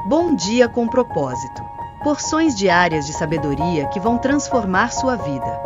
Bom dia com propósito. Porções diárias de sabedoria que vão transformar sua vida.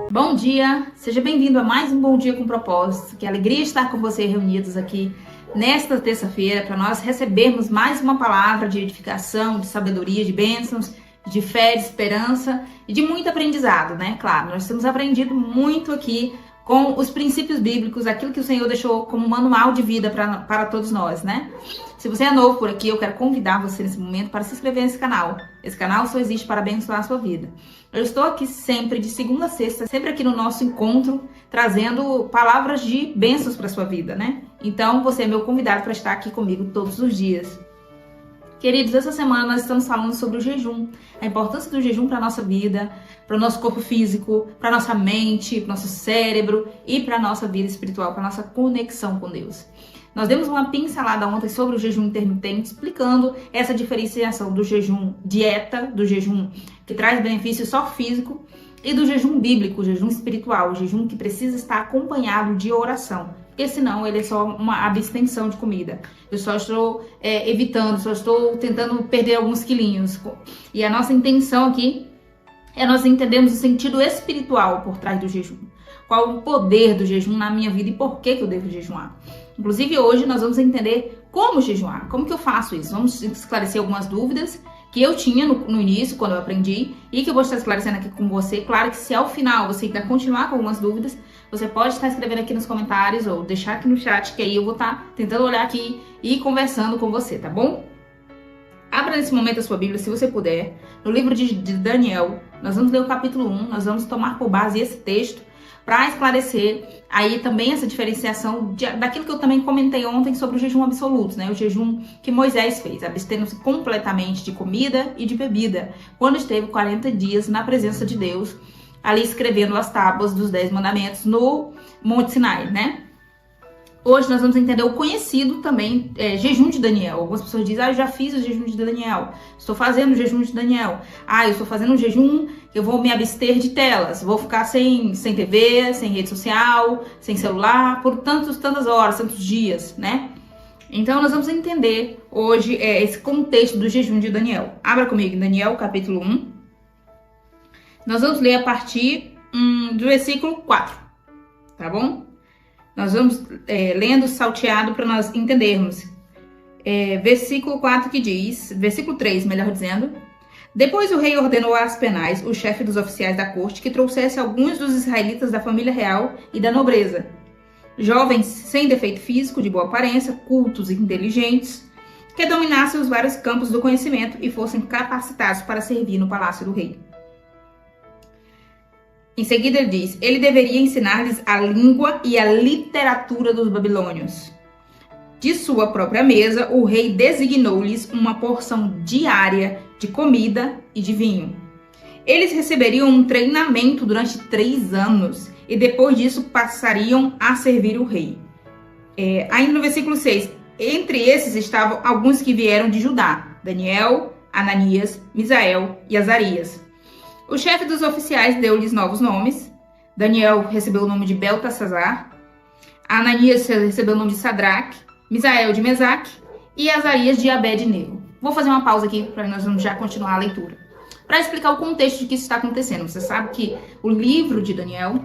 Bom dia, seja bem-vindo a mais um Bom Dia com Propósito. Que alegria estar com você reunidos aqui nesta terça-feira para nós recebermos mais uma palavra de edificação, de sabedoria, de bênçãos, de fé, de esperança e de muito aprendizado, né? Claro, nós temos aprendido muito aqui com os princípios bíblicos, aquilo que o Senhor deixou como manual de vida para todos nós, né? Se você é novo por aqui, eu quero convidar você nesse momento para se inscrever nesse canal. Esse canal só existe para abençoar a sua vida. Eu estou aqui sempre, de segunda a sexta, sempre aqui no nosso encontro, trazendo palavras de bênçãos para a sua vida, né? Então, você é meu convidado para estar aqui comigo todos os dias. Queridos, essa semana nós estamos falando sobre o jejum, a importância do jejum para a nossa vida, para o nosso corpo físico, para a nossa mente, para o nosso cérebro e para a nossa vida espiritual, para a nossa conexão com Deus. Nós demos uma pincelada ontem sobre o jejum intermitente, explicando essa diferenciação do jejum dieta, do jejum que traz benefício só físico, e do jejum bíblico, o jejum espiritual, o jejum que precisa estar acompanhado de oração. Porque senão ele é só uma abstenção de comida. Eu só estou evitando, só estou tentando perder alguns quilinhos. E a nossa intenção aqui é nós entendermos o sentido espiritual por trás do jejum. Qual o poder do jejum na minha vida e por que eu devo jejuar. Inclusive hoje nós vamos entender como jejuar, como que eu faço isso. Vamos esclarecer algumas dúvidas que eu tinha no início, quando eu aprendi, e que eu vou estar esclarecendo aqui com você. Claro que se ao final você ainda continuar com algumas dúvidas, você pode estar escrevendo aqui nos comentários ou deixar aqui no chat, que aí eu vou estar tentando olhar aqui e conversando com você, tá bom? Abra nesse momento a sua Bíblia, se você puder, no livro de Daniel. Nós vamos ler o capítulo 1, nós vamos tomar por base esse texto para esclarecer aí também essa diferenciação daquilo que eu também comentei ontem sobre o jejum absoluto, né? O jejum que Moisés fez, abstendo-se completamente de comida e de bebida, quando esteve 40 dias na presença de Deus, ali escrevendo as tábuas dos 10 mandamentos no Monte Sinai, né? Hoje nós vamos entender o conhecido também jejum de Daniel. Algumas pessoas dizem, eu já fiz o jejum de Daniel, estou fazendo o jejum de Daniel. Eu estou fazendo um jejum que eu vou me abster de telas, vou ficar sem TV, sem rede social, sem celular, por tantas horas, tantos dias, né? Então nós vamos entender hoje esse contexto do jejum de Daniel. Abra comigo em Daniel, capítulo 1. Nós vamos ler a partir do versículo 4, tá bom? Nós vamos lendo salteado para nós entendermos. Versículo 4 que diz, versículo 3, melhor dizendo. Depois o rei ordenou a Aspenaz, o chefe dos oficiais da corte, que trouxesse alguns dos israelitas da família real e da nobreza. Jovens sem defeito físico, de boa aparência, cultos e inteligentes, que dominassem os vários campos do conhecimento e fossem capacitados para servir no palácio do rei. Em seguida ele diz, ele deveria ensinar-lhes a língua e a literatura dos babilônios. De sua própria mesa, o rei designou-lhes uma porção diária de comida e de vinho. Eles receberiam um treinamento durante 3 anos e depois disso passariam a servir o rei. Ainda no versículo 6, entre esses estavam alguns que vieram de Judá, Daniel, Ananias, Misael e Azarias. O chefe dos oficiais deu-lhes novos nomes. Daniel recebeu o nome de Beltesazar, Ananias recebeu o nome de Sadraque, Misael de Mesaque e Azarias de Abed-nego. Vou fazer uma pausa aqui para nós vamos já continuar a leitura. Para explicar o contexto de que isso está acontecendo. Você sabe que o livro de Daniel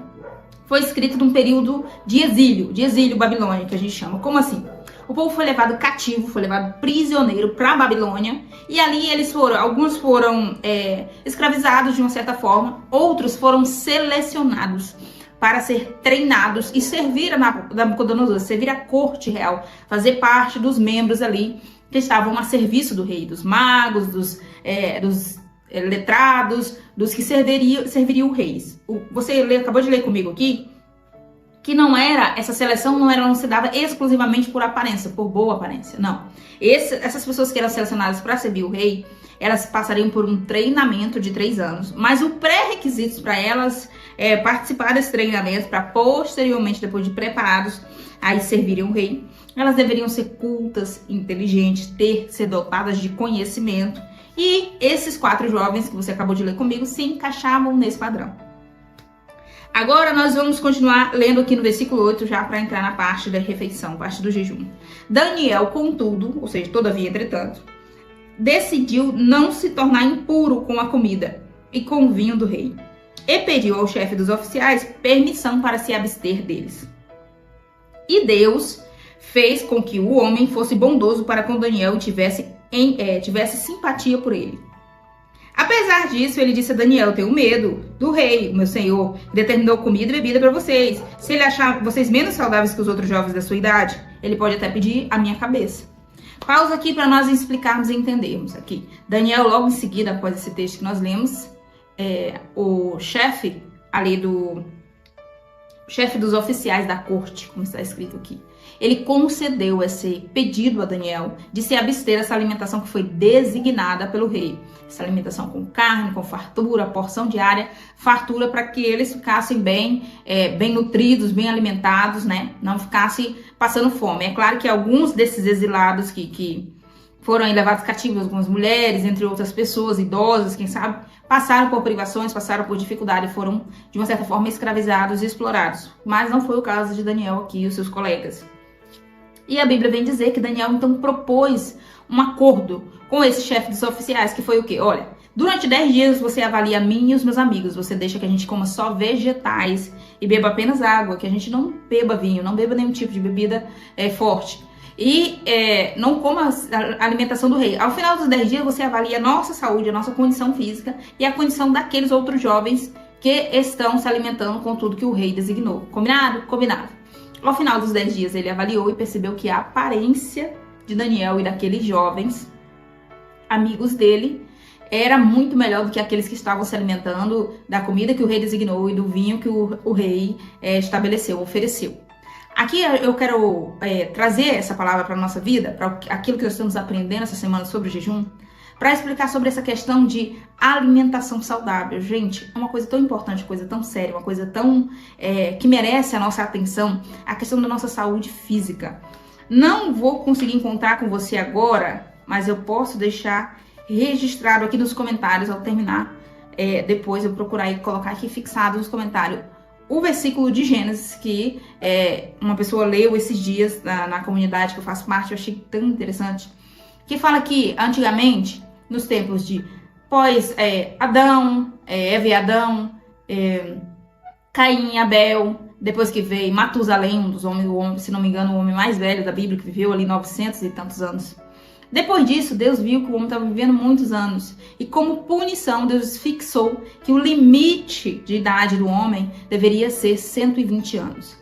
foi escrito num período de exílio babilônico, que a gente chama. Como assim? O povo foi levado cativo, foi levado prisioneiro para a Babilônia, e ali alguns foram escravizados de uma certa forma, outros foram selecionados para ser treinados e servir a Nabucodonosor, servir a corte real, fazer parte dos membros ali que estavam a serviço do rei, dos magos, dos letrados, dos que serviriam reis. Você acabou de ler comigo aqui que essa seleção não se dava exclusivamente por aparência, por boa aparência, não. Essas pessoas que eram selecionadas para servir o rei, elas passariam por um treinamento de 3 anos, mas o pré-requisito para elas participar desse treinamento, para posteriormente, depois de preparados, aí servirem o rei, elas deveriam ser cultas, inteligentes, ser dotadas de conhecimento, e esses 4 jovens que você acabou de ler comigo se encaixavam nesse padrão. Agora nós vamos continuar lendo aqui no versículo 8, já para entrar na parte da refeição, parte do jejum. Daniel, contudo, ou seja, todavia, entretanto, decidiu não se tornar impuro com a comida e com o vinho do rei, e pediu ao chefe dos oficiais permissão para se abster deles. E Deus fez com que o homem fosse bondoso para com Daniel e tivesse simpatia por ele. Apesar disso, ele disse a Daniel: eu tenho medo do rei, meu senhor, determinou comida e bebida para vocês. Se ele achar vocês menos saudáveis que os outros jovens da sua idade, ele pode até pedir a minha cabeça. Pausa aqui para nós explicarmos e entendermos aqui. Daniel, logo em seguida, após esse texto que nós lemos, o chefe dos oficiais da corte, como está escrito aqui, ele concedeu esse pedido a Daniel de se abster dessa alimentação que foi designada pelo rei. Essa alimentação com carne, com fartura, porção diária, fartura, para que eles ficassem bem nutridos, bem alimentados, né? Não ficassem passando fome. É claro que alguns desses exilados que foram aí levados cativos, algumas mulheres, entre outras pessoas, idosas, quem sabe, passaram por privações, passaram por dificuldade, foram, de uma certa forma, escravizados e explorados. Mas não foi o caso de Daniel aqui e os seus colegas. E a Bíblia vem dizer que Daniel, então, propôs um acordo com esse chefe dos oficiais, que foi o quê? Olha, durante 10 dias você avalia a mim e os meus amigos, você deixa que a gente coma só vegetais e beba apenas água, que a gente não beba vinho, não beba nenhum tipo de bebida forte. E não coma a alimentação do rei. Ao final dos 10 dias, você avalia a nossa saúde, a nossa condição física e a condição daqueles outros jovens que estão se alimentando com tudo que o rei designou. Combinado? Combinado. Ao final dos 10 dias, ele avaliou e percebeu que a aparência de Daniel e daqueles jovens, amigos dele, era muito melhor do que aqueles que estavam se alimentando da comida que o rei designou e do vinho que o rei estabeleceu, ofereceu. Aqui eu quero trazer essa palavra para a nossa vida, para aquilo que nós estamos aprendendo essa semana sobre o jejum, para explicar sobre essa questão de alimentação saudável. Gente, é uma coisa tão importante, coisa tão séria, uma coisa tão que merece a nossa atenção, a questão da nossa saúde física. Não vou conseguir encontrar com você agora, mas eu posso deixar registrado aqui nos comentários ao terminar. Depois eu procurar e colocar aqui fixado nos comentários o versículo de Gênesis que uma pessoa leu esses dias na comunidade que eu faço parte. Eu achei tão interessante, que fala que antigamente, nos tempos de Adão, Eva e Adão, Caim e Abel, depois que veio Matusalém, um dos homens, se não me engano, o homem mais velho da Bíblia, que viveu ali 900 e tantos anos. Depois disso, Deus viu que o homem estava vivendo muitos anos. E como punição, Deus fixou que o limite de idade do homem deveria ser 120 anos.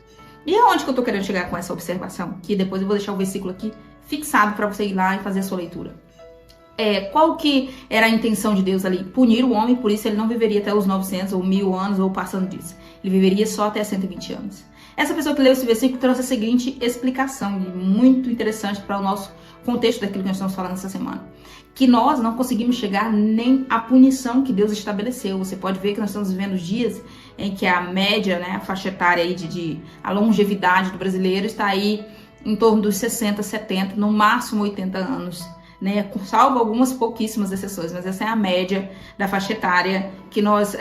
E aonde que eu estou querendo chegar com essa observação? Que depois eu vou deixar o versículo aqui fixado para você ir lá e fazer a sua leitura. Qual que era a intenção de Deus ali? Punir o homem, por isso ele não viveria até os 900 ou 1000 anos ou passando disso. Ele viveria só até 120 anos. Essa pessoa que leu esse versículo trouxe a seguinte explicação, muito interessante para o nosso contexto daquilo que nós estamos falando essa semana. Que nós não conseguimos chegar nem à punição que Deus estabeleceu. Você pode ver que nós estamos vivendo dias em que a média, né, a faixa etária aí a longevidade do brasileiro está aí em torno dos 60, 70, no máximo 80 anos. Né, salvo algumas pouquíssimas exceções, mas essa é a média da faixa etária que nós,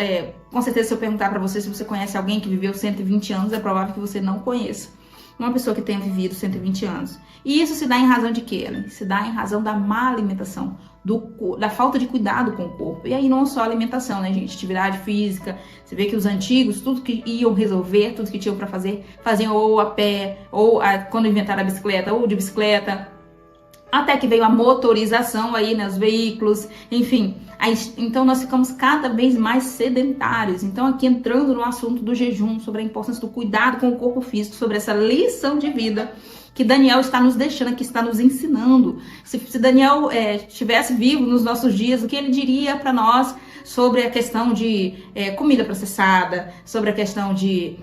com certeza, se eu perguntar para você se você conhece alguém que viveu 120 anos, é provável que você não conheça uma pessoa que tenha vivido 120 anos. E isso se dá em razão de quê, Ellen? Se dá em razão da má alimentação, da falta de cuidado com o corpo. E aí não só alimentação, né, gente? Atividade física. Você vê que os antigos, tudo que iam resolver, tudo que tinham para fazer, faziam ou a pé, ou quando inventaram a bicicleta, ou de bicicleta. Até que veio a motorização aí, né, os veículos, enfim. Então nós ficamos cada vez mais sedentários. Então aqui entrando no assunto do jejum, sobre a importância do cuidado com o corpo físico, sobre essa lição de vida que Daniel está nos deixando, que está nos ensinando. Se Daniel estivesse vivo nos nossos dias, o que ele diria para nós sobre a questão de comida processada, sobre a questão de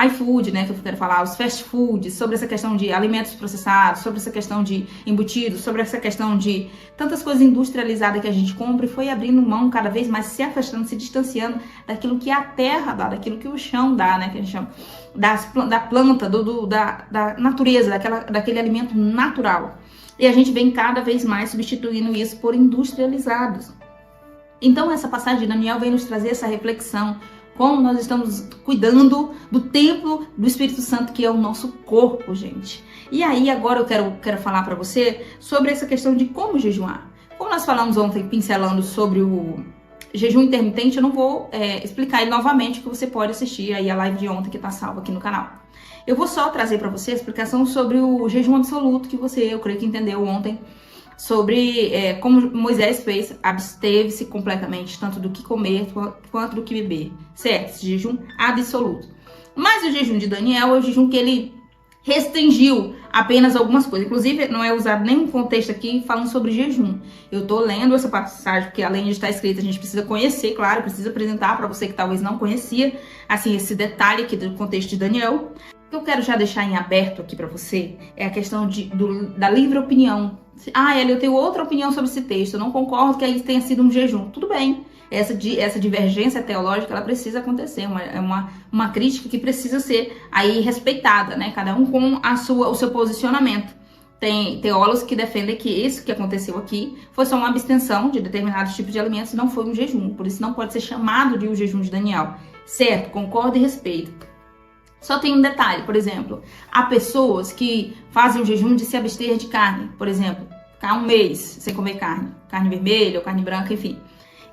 iFood, né, que eu quero falar, os fast foods, sobre essa questão de alimentos processados, sobre essa questão de embutidos, sobre essa questão de tantas coisas industrializadas que a gente compra, e foi abrindo mão cada vez mais, se afastando, se distanciando daquilo que a terra dá, daquilo que o chão dá, né, que a gente chama, da planta, da natureza, daquele alimento natural. E a gente vem cada vez mais substituindo isso por industrializados. Então essa passagem de Daniel vem nos trazer essa reflexão como nós estamos cuidando do templo do Espírito Santo, que é o nosso corpo, gente. E aí, agora eu quero falar para você sobre essa questão de como jejuar. Como nós falamos ontem, pincelando sobre o jejum intermitente, eu não vou explicar ele novamente, que você pode assistir aí a live de ontem que está salva aqui no canal. Eu vou só trazer para você a explicação sobre o jejum absoluto, que eu creio que entendeu ontem, sobre como Moisés fez, absteve-se completamente, tanto do que comer quanto do que beber, certo? Esse jejum absoluto. Mas o jejum de Daniel é o jejum que ele restringiu apenas algumas coisas. Inclusive, não é usado nenhum contexto aqui falando sobre jejum. Eu tô lendo essa passagem, porque além de estar escrita, a gente precisa conhecer, claro, precisa apresentar para você que talvez não conhecia, assim, esse detalhe aqui do contexto de Daniel. O que eu quero já deixar em aberto aqui para você é a questão da livre opinião. Ela, eu tenho outra opinião sobre esse texto, eu não concordo que aí tenha sido um jejum. Tudo bem, essa divergência teológica, ela precisa acontecer, é uma crítica que precisa ser aí respeitada, né? Cada um com o seu posicionamento. Tem teólogos que defendem que isso que aconteceu aqui foi só uma abstenção de determinados tipos de alimentos e não foi um jejum, por isso não pode ser chamado de o jejum de Daniel. Certo, concordo e respeito. Só tem um detalhe, por exemplo, há pessoas que fazem o jejum de se abster de carne, por exemplo, ficar um mês sem comer carne vermelha ou carne branca, enfim.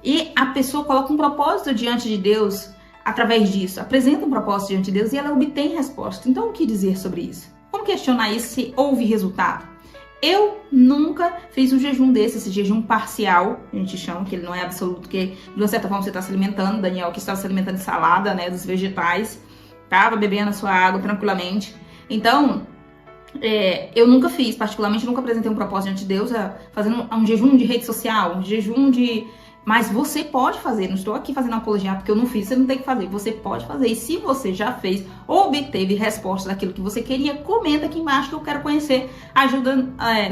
E a pessoa coloca um propósito diante de Deus através disso, apresenta um propósito diante de Deus e ela obtém resposta. Então, o que dizer sobre isso? Como questionar isso se houve resultado? Eu nunca fiz um jejum esse jejum parcial, a gente chama, que ele não é absoluto, porque de uma certa forma você está se alimentando, Daniel que estava se alimentando de salada, né, dos vegetais, estava bebendo a sua água tranquilamente. Então, eu nunca fiz, particularmente nunca apresentei um propósito diante de Deus fazendo um jejum de rede social, um jejum de... Mas você pode fazer, não estou aqui fazendo apologia porque eu não fiz, você não tem que fazer, você pode fazer. E se você já fez ou obteve resposta daquilo que você queria, comenta aqui embaixo que eu quero conhecer,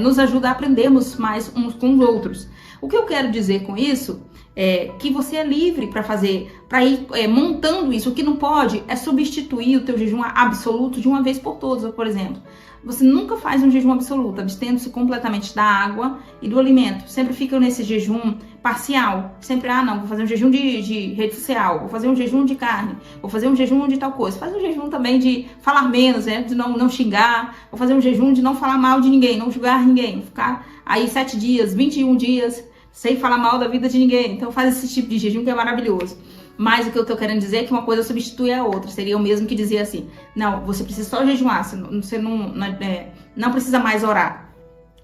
nos ajuda a aprendermos mais uns com os outros. O que eu quero dizer com isso é que você é livre para fazer, para ir montando isso. O que não pode é substituir o teu jejum absoluto de uma vez por todas, por exemplo. Você nunca faz um jejum absoluto, abstendo-se completamente da água e do alimento. Sempre fica nesse jejum parcial. Sempre, não, vou fazer um jejum de rede social, vou fazer um jejum de carne, vou fazer um jejum de tal coisa. Faz um jejum também de falar menos, né? De não xingar. Vou fazer um jejum de não falar mal de ninguém, não julgar ninguém. Ficar aí 7 dias, 21 dias, sem falar mal da vida de ninguém. Então faz esse tipo de jejum que é maravilhoso. Mas o que eu tô querendo dizer é que uma coisa substitui a outra. Seria o mesmo que dizer assim, não, você precisa só jejuar, você não precisa mais orar.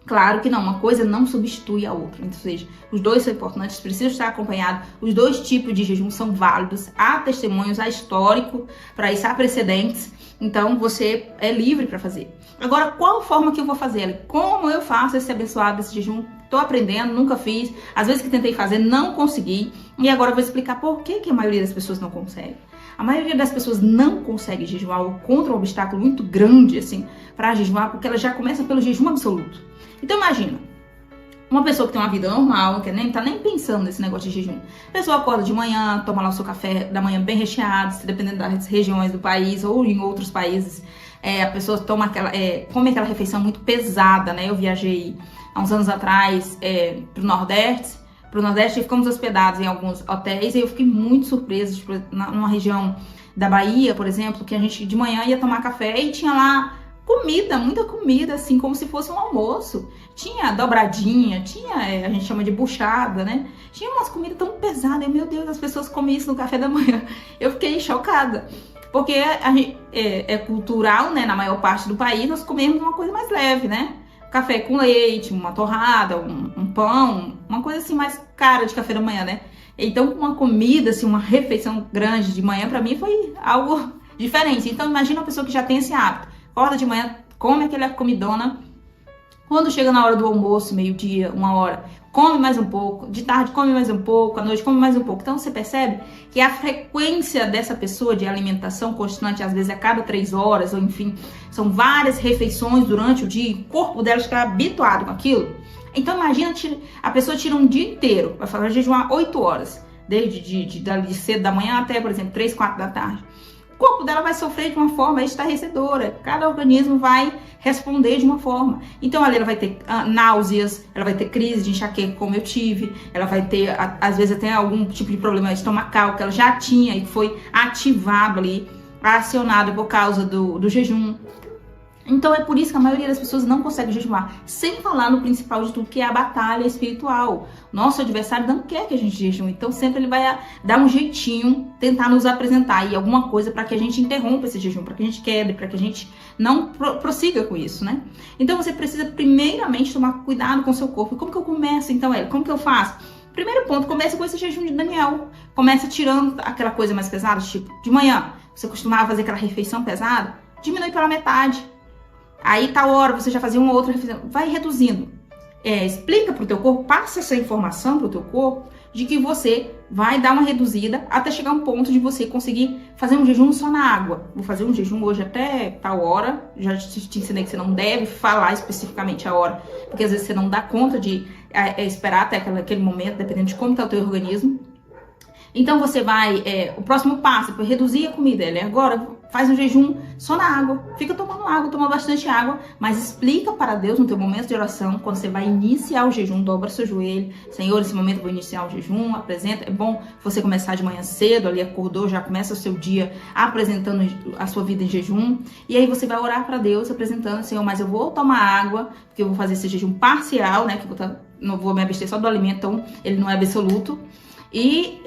Claro que não, uma coisa não substitui a outra. Ou seja, os dois são importantes, precisam estar acompanhados. Os dois tipos de jejum são válidos. Há testemunhos, há histórico para isso, há precedentes. Então você é livre para fazer. Agora, qual forma que eu vou fazer? Como eu faço esse abençoado, esse jejum? Tô aprendendo, nunca fiz. Às vezes que tentei fazer, não consegui. E agora eu vou explicar por que a maioria das pessoas não consegue. A maioria das pessoas não consegue jejuar ou contra um obstáculo muito grande, assim, para jejuar, porque ela já começa pelo jejum absoluto. Então imagina, uma pessoa que tem uma vida normal, que nem tá nem pensando nesse negócio de jejum. A pessoa acorda de manhã, toma lá o seu café da manhã bem recheado, dependendo das regiões do país ou em outros países. A pessoa toma come aquela refeição muito pesada, né? Eu viajei há uns anos atrás pro Nordeste e ficamos hospedados em alguns hotéis e eu fiquei muito surpresa, tipo, numa região da Bahia, por exemplo, que a gente de manhã ia tomar café e tinha lá comida, muita comida, assim, como se fosse um almoço. Tinha dobradinha, a gente chama de buchada, né? Tinha umas comidas tão pesadas, meu Deus, as pessoas comem isso no café da manhã. Eu fiquei chocada, porque é cultural, né? Na maior parte do país, nós comemos uma coisa mais leve, né? Café com leite, uma torrada, um pão, uma coisa assim mais cara de café da manhã, né? Então, uma comida, assim, uma refeição grande de manhã, pra mim, foi algo diferente. Então, imagina uma pessoa que já tem esse hábito. Acorda de manhã, come aquela comidona. Quando chega na hora do almoço, meio-dia, 1h, come mais um pouco. De tarde, come mais um pouco. À noite, come mais um pouco. Então, você percebe que a frequência dessa pessoa de alimentação constante, às vezes a cada 3 horas, ou enfim, são várias refeições durante o dia. O corpo dela está habituado com aquilo. Então, imagina, a pessoa tira um dia inteiro. Vai fazer jejuar 8 horas. Desde de cedo da manhã até, por exemplo, 3, 4 da tarde. corpo dela vai sofrer de uma forma estarrecedora. Cada organismo vai responder de uma forma. Então, ela vai ter náuseas, ela vai ter crise de enxaqueca, como eu tive, ela vai ter, às vezes, até algum tipo de problema estomacal que ela já tinha e foi ativado ali, acionado por causa do jejum. Então é por isso que a maioria das pessoas não consegue jejuar, sem falar no principal de tudo, que é a batalha espiritual. Nosso adversário não quer que a gente jejue, então sempre ele vai dar um jeitinho, tentar nos apresentar aí alguma coisa para que a gente interrompa esse jejum, para que a gente quebre, para que a gente não prossiga com isso, né? Então você precisa primeiramente tomar cuidado com o seu corpo. E como que eu começo então, como que eu faço? Primeiro ponto, começa com esse jejum de Daniel. Começa tirando aquela coisa mais pesada, tipo, de manhã, você costumava fazer aquela refeição pesada, diminui pela metade. Aí tal hora você já fazia uma outra refeição, vai reduzindo. Explica pro teu corpo, passa essa informação pro teu corpo de que você vai dar uma reduzida até chegar um ponto de você conseguir fazer um jejum só na água. Vou fazer um jejum hoje até tal hora, já te ensinei que você não deve falar especificamente a hora, porque às vezes você não dá conta de esperar até aquele momento, dependendo de como tá o teu organismo. Então você vai, o próximo passo é reduzir a comida. Agora faz um jejum só na água, fica tomando água, toma bastante água, mas explica para Deus no teu momento de oração, quando você vai iniciar o jejum, dobra seu joelho, Senhor, nesse momento eu vou iniciar o jejum, apresenta. É bom você começar de manhã cedo, ali acordou, já começa o seu dia apresentando a sua vida em jejum, e aí você vai orar para Deus apresentando, Senhor, mas eu vou tomar água, porque eu vou fazer esse jejum parcial, né, que não vou me abster só do alimento, então ele não é absoluto. E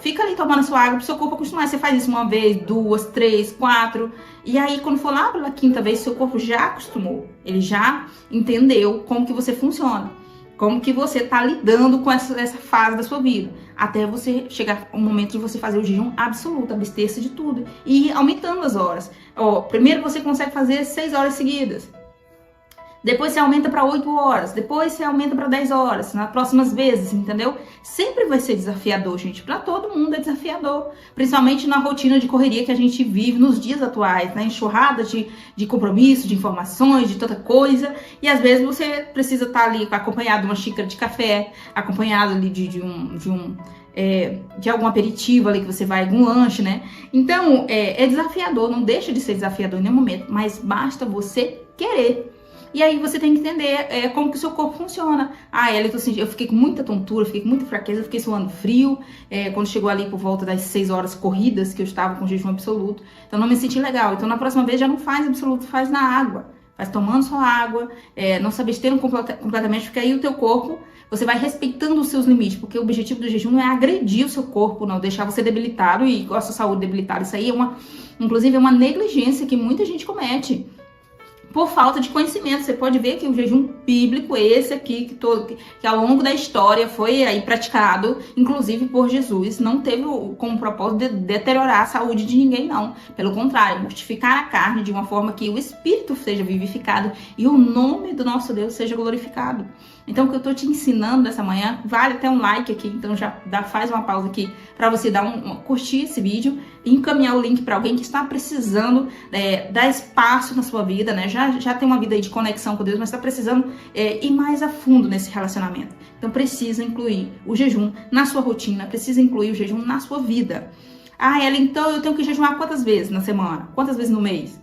fica ali tomando sua água pro seu corpo acostumar. Você faz isso uma vez, 2, 3, 4. E aí, quando for lá pela quinta vez, seu corpo já acostumou. Ele já entendeu como que você funciona. Como que você tá lidando com essa fase da sua vida. Até você chegar o momento de você fazer o jejum absoluto, abster-se de tudo. E ir aumentando as horas. Primeiro você consegue fazer 6 horas seguidas. Depois você aumenta para 8 horas, depois você aumenta para 10 horas, nas próximas vezes, entendeu? Sempre vai ser desafiador, gente. Para todo mundo é desafiador. Principalmente na rotina de correria que a gente vive nos dias atuais, né? Enxurrada de compromisso, de informações, de tanta coisa. E às vezes você precisa estar ali acompanhado de uma xícara de café, acompanhado ali de algum aperitivo ali que você vai, algum lanche, né? Então, é desafiador, não deixa de ser desafiador em nenhum momento, mas basta você querer. E aí você tem que entender como que o seu corpo funciona. Eu fiquei com muita tontura, fiquei com muita fraqueza, fiquei suando frio. Quando chegou ali por volta das 6 horas corridas, que eu estava com jejum absoluto. Então não me senti legal. Então na próxima vez já não faz absoluto, faz na água. Faz tomando só água, não se abstendo completamente, porque aí o teu corpo, você vai respeitando os seus limites. Porque o objetivo do jejum não é agredir o seu corpo, não deixar você debilitado e com a sua saúde debilitada. Isso aí inclusive é uma negligência que muita gente comete. Por falta de conhecimento. Você pode ver que o jejum bíblico, esse aqui, que ao longo da história foi aí praticado, inclusive por Jesus, não teve como propósito de deteriorar a saúde de ninguém, não. Pelo contrário, mortificar a carne de uma forma que o espírito seja vivificado e o nome do nosso Deus seja glorificado. Então, o que eu tô te ensinando nessa manhã, vale até um like aqui, então já faz uma pausa aqui para você dar curtir esse vídeo e encaminhar o link para alguém que está precisando dar espaço na sua vida, né? Já tem uma vida aí de conexão com Deus, mas está precisando ir mais a fundo nesse relacionamento. Então, precisa incluir o jejum na sua rotina, precisa incluir o jejum na sua vida. Então eu tenho que jejuar quantas vezes na semana? Quantas vezes no mês?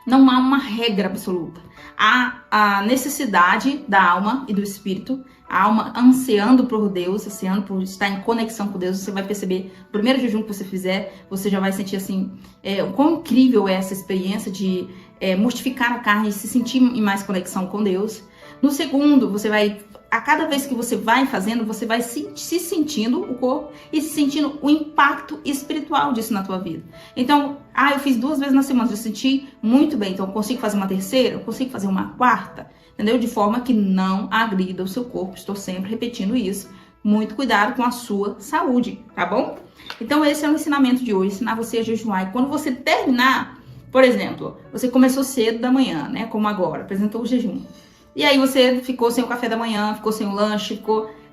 Não há uma regra absoluta. Há a necessidade da alma e do espírito, a alma ansiando por Deus, ansiando por estar em conexão com Deus. Você vai perceber, o primeiro jejum que você fizer, você já vai sentir assim, o quão incrível é essa experiência de mortificar a carne e se sentir em mais conexão com Deus. No segundo, você vai, a cada vez que você vai fazendo, você vai se sentindo o corpo e se sentindo o impacto espiritual disso na tua vida. Então, eu fiz 2 vezes na semana, eu senti muito bem, então eu consigo fazer uma terceira, eu consigo fazer uma quarta, entendeu? De forma que não agrida o seu corpo. Estou sempre repetindo isso. Muito cuidado com a sua saúde, tá bom? Então, esse é o ensinamento de hoje, ensinar você a jejuar. E quando você terminar, por exemplo, você começou cedo da manhã, né? Como agora, apresentou o jejum. E aí você ficou sem o café da manhã, ficou sem o lanche,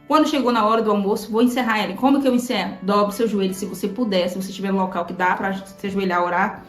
Quando chegou na hora do almoço, vou encerrar ele. Como que eu encerro? Dobre seu joelho, se você puder, se você estiver no local que dá para se ajoelhar, orar.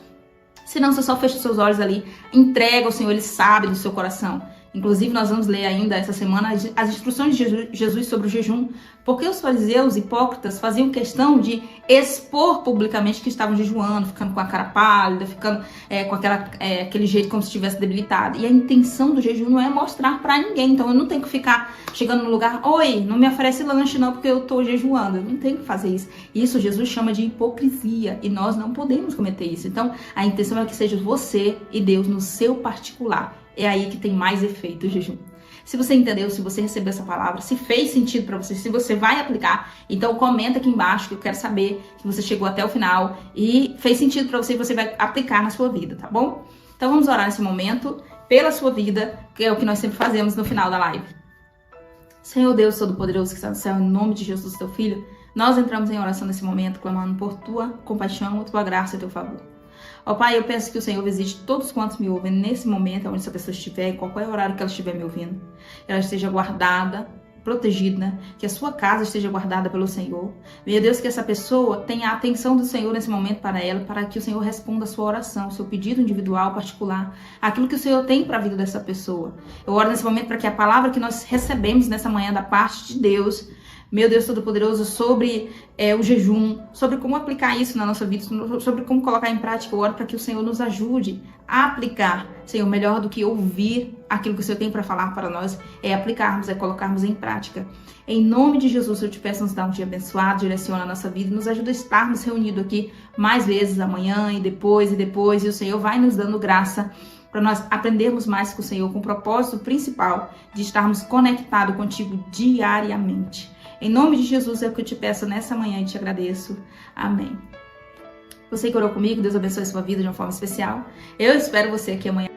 Se não, você só fecha os seus olhos ali, entrega ao Senhor, Ele sabe do seu coração. Inclusive, nós vamos ler ainda essa semana as instruções de Jesus sobre o jejum, porque os fariseus hipócritas faziam questão de expor publicamente que estavam jejuando, ficando com a cara pálida, ficando com aquele jeito como se estivesse debilitado. E a intenção do jejum não é mostrar pra ninguém. Então, eu não tenho que ficar chegando no lugar, oi, não me oferece lanche não porque eu tô jejuando. Eu não tenho que fazer isso. Isso Jesus chama de hipocrisia e nós não podemos cometer isso. Então, a intenção é que seja você e Deus no seu particular. É aí que tem mais efeito o jejum. Se você entendeu, se você recebeu essa palavra, se fez sentido para você, se você vai aplicar, então comenta aqui embaixo que eu quero saber que você chegou até o final e fez sentido para você e você vai aplicar na sua vida, tá bom? Então vamos orar nesse momento pela sua vida, que é o que nós sempre fazemos no final da live. Senhor Deus Todo-Poderoso que está no céu, em nome de Jesus, teu Filho, nós entramos em oração nesse momento, clamando por tua compaixão, tua graça e teu favor. Ó Pai, eu peço que o Senhor visite todos quantos me ouvem nesse momento, onde essa pessoa estiver, em qualquer horário que ela estiver me ouvindo. Ela esteja guardada, protegida, que a sua casa esteja guardada pelo Senhor. Meu Deus, que essa pessoa tenha a atenção do Senhor nesse momento para ela, para que o Senhor responda a sua oração, o seu pedido individual, particular, aquilo que o Senhor tem para a vida dessa pessoa. Eu oro nesse momento para que a palavra que nós recebemos nessa manhã da parte de Deus, meu Deus Todo-Poderoso, sobre o jejum, sobre como aplicar isso na nossa vida, sobre como colocar em prática. Eu oro para que o Senhor nos ajude a aplicar. Senhor, melhor do que ouvir aquilo que o Senhor tem para falar para nós, é aplicarmos, é colocarmos em prática. Em nome de Jesus, eu te peço nos dar um dia abençoado, direciona a nossa vida, nos ajuda a estarmos reunidos aqui mais vezes amanhã e depois, e o Senhor vai nos dando graça para nós aprendermos mais com o Senhor, com o propósito principal de estarmos conectados contigo diariamente. Em nome de Jesus é o que eu te peço nessa manhã e te agradeço. Amém. Você que orou comigo, Deus abençoe a sua vida de uma forma especial. Eu espero você aqui amanhã.